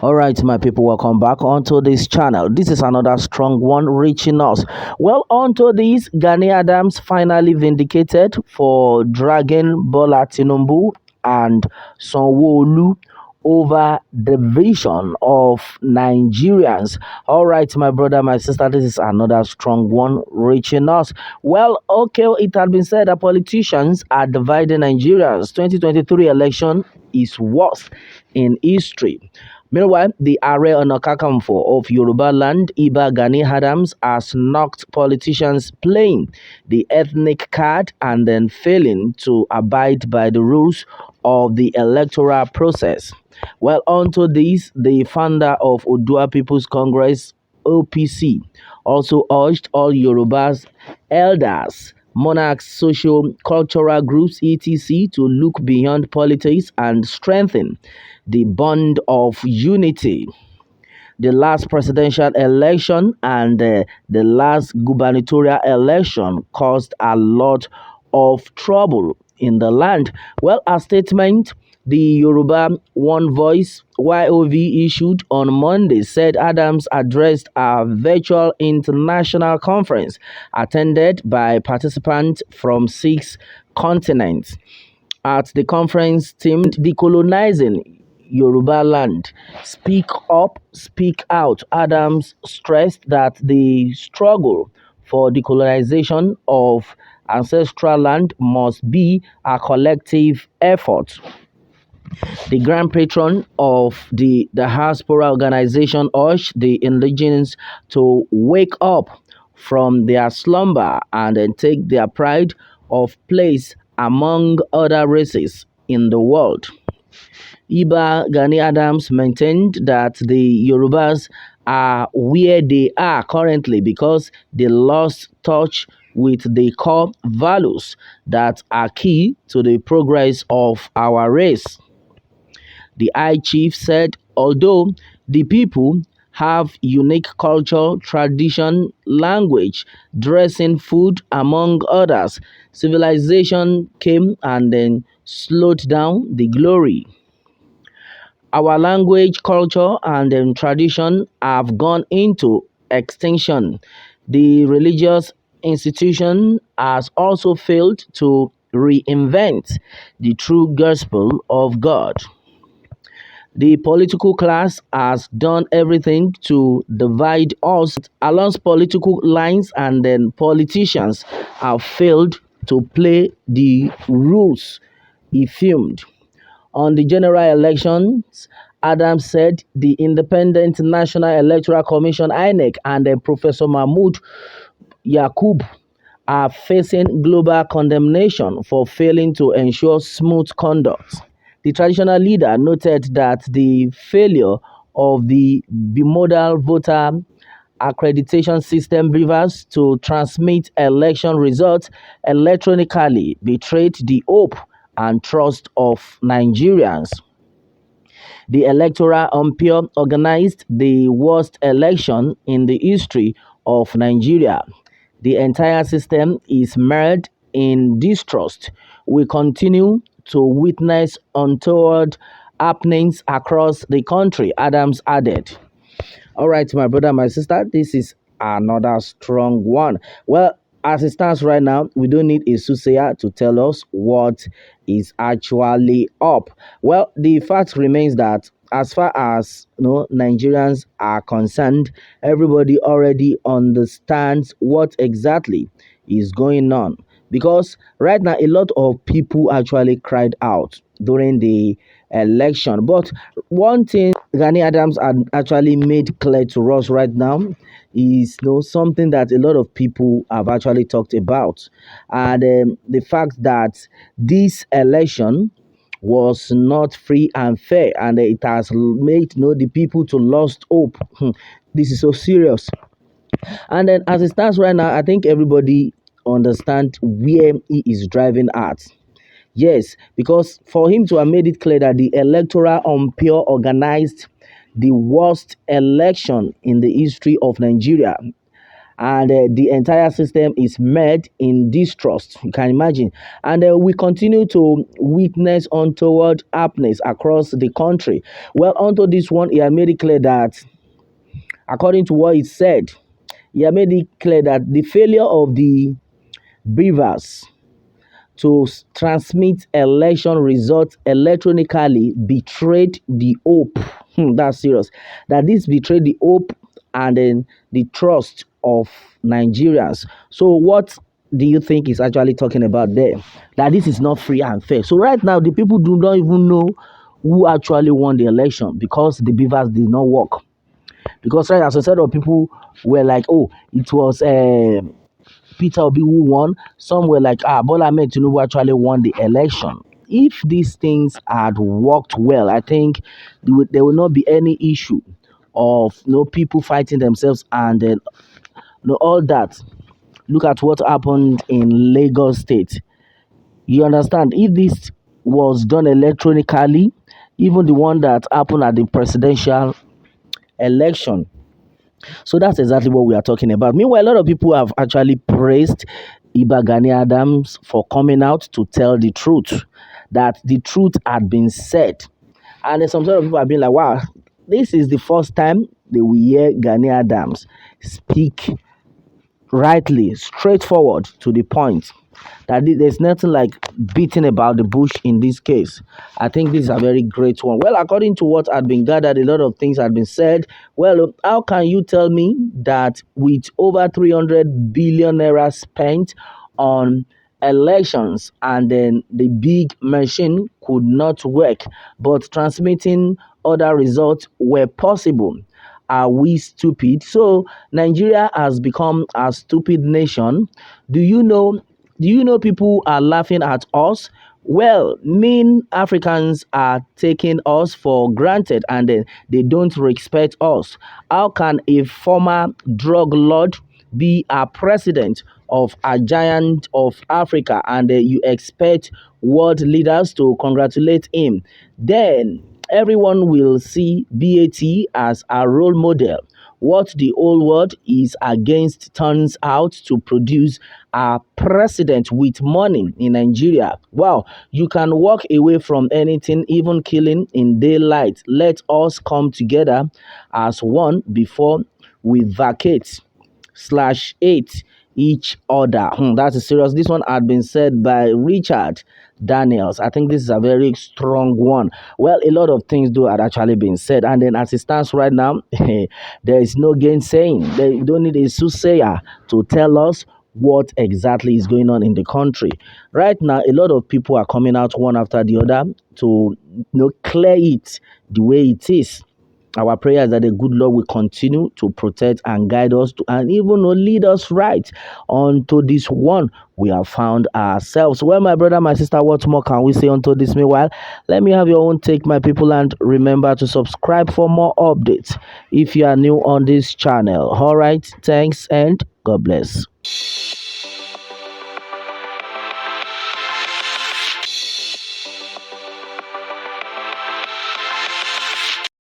All right, my people, welcome back onto this channel. This is another strong one reaching us. Well, onto this, Gani Adams finally vindicated for dragging Bola Tinubu and Sanwo over the vision of Nigerians. All right, my brother, my sister, this is another strong one reaching us. Well, okay, it had been said that politicians are dividing Nigerians. 2023 election is worst in history. Meanwhile, the Ààrẹ Ọ̀nà Kakanfò of Yoruba land, Iba Gani Adams, has knocked politicians playing the ethnic card and then failing to abide by the rules of the electoral process. Well, onto this, the founder of Odua People's Congress, OPC, also urged all Yorubas, elders, monarchs, social, cultural groups, etc., to look beyond politics and strengthen the bond of unity. The last presidential election and the last gubernatorial election caused a lot of trouble in the land. Well, a statement the Yoruba One Voice YOV issued on Monday said Adams addressed a virtual international conference attended by participants from 6 continents. At the conference themed Decolonizing Yoruba Land, Speak Up, Speak Out, Adams stressed that the struggle for decolonization of ancestral land must be a collective effort. The grand patron of the diaspora organization urged the indigenous to wake up from their slumber and then take their pride of place among other races in the world. Iba Gani Adams maintained that the Yorubas are where they are currently because they lost touch with the core values that are key to the progress of our race. The High Chief said, although the people have unique culture, tradition, language, dressing, food, among others, civilization came and then slowed down the glory. Our language, culture, and tradition have gone into extinction. The religious institution has also failed to reinvent the true gospel of God. The political class has done everything to divide us along political lines, and then politicians have failed to play the rules he filmed. On the general elections, Adams said the Independent National Electoral Commission (Inec) and Professor Mahmoud Yakub are facing global condemnation for failing to ensure smooth conduct. The traditional leader noted that the failure of the bimodal voter accreditation system Rivers to transmit election results electronically betrayed the hope and trust of Nigerians. The electoral umpire organized the worst election in the history of Nigeria. The entire system is mired in distrust. We continue to witness untoward happenings across the country, Adams added. All right, my brother, my sister, this is another strong one. Well, as it stands right now, we don't need a soothsayer to tell us what is actually up. Well, the fact remains that as far as Nigerians are concerned, everybody already understands what exactly is going on. Because right now, a lot of people actually cried out during the election. But one thing Gani Adams had actually made clear to us right now is something that a lot of people have actually talked about, and the fact that this election was not free and fair, and it has made the people to lost hope. This is so serious. And then as it stands right now, I think everybody understand where he is driving at. Yes, because for him to have made it clear that the electoral umpire organized the worst election in the history of Nigeria, and the entire system is met in distrust. You can imagine. And we continue to witness untoward happenings across the country. Well, onto this one, he had made it clear that, according to what he said, he had made it clear that the failure of the beavers to transmit election results electronically betrayed the hope. That's serious. That this betrayed the hope and then the trust of Nigerians. So, what do you think is actually talking about there? That this is not free and fair. So, right now, the people do not even know who actually won the election because the beavers did not work. Because, right, as a set of people were like, oh, it was Peter Obi who won. Some were like, Bola Ahmed Tinubu actually won the election. If these things had worked well, I think there will not be any issue of people fighting themselves and then all that. Look at what happened in Lagos State. You understand? If this was done electronically, even the one that happened at the presidential election, so that's exactly what we are talking about. Meanwhile, a lot of people have actually praised Gani Adams for coming out to tell the truth, that the truth had been said. And then some sort of people have been like, wow, this is the first time they will hear Gani Adams speak rightly, straightforward to the point. That there's nothing like beating about the bush in this case. I think this is a very great one. Well, according to what had been gathered, a lot of things had been said. Well, how can you tell me that with over 300 billion naira spent on elections and then the big machine could not work, but transmitting other results were possible? Are we stupid? So Nigeria has become a stupid nation. Do you know? Do you know people are laughing at us? Well, mean Africans are taking us for granted and then they don't respect us. How can a former drug lord be a president of a giant of Africa and you expect world leaders to congratulate him? Then everyone will see BAT as a role model. What the whole world is against turns out to produce a president with money in Nigeria. Wow, you can walk away from anything, even killing in daylight. Let us come together as one before we vacate slash eight each other. That is serious. This one had been said by Richard Daniels. I think this is a very strong one. Well, a lot of things do had actually been said, and then as it stands right now, there is no gainsaying. They don't need a soothsayer to tell us what exactly is going on in the country. Right now, a lot of people are coming out one after the other to clear it the way it is. Our prayer is that the good Lord will continue to protect and guide us and even lead us right onto this one we have found ourselves. Well, my brother, my sister, what more can we say onto this? Meanwhile, let me have your own take, my people, and remember to subscribe for more updates if you are new on this channel. All right, thanks and God bless.